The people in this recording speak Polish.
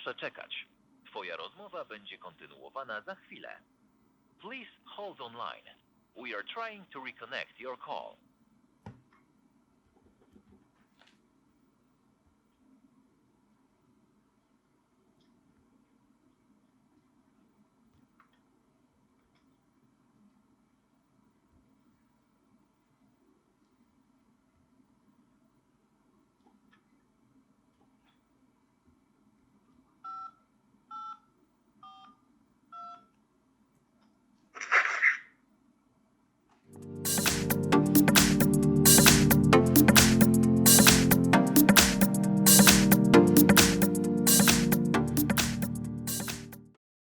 Proszę czekać. Twoja rozmowa będzie kontynuowana za chwilę. Please hold online. We are trying to reconnect your call.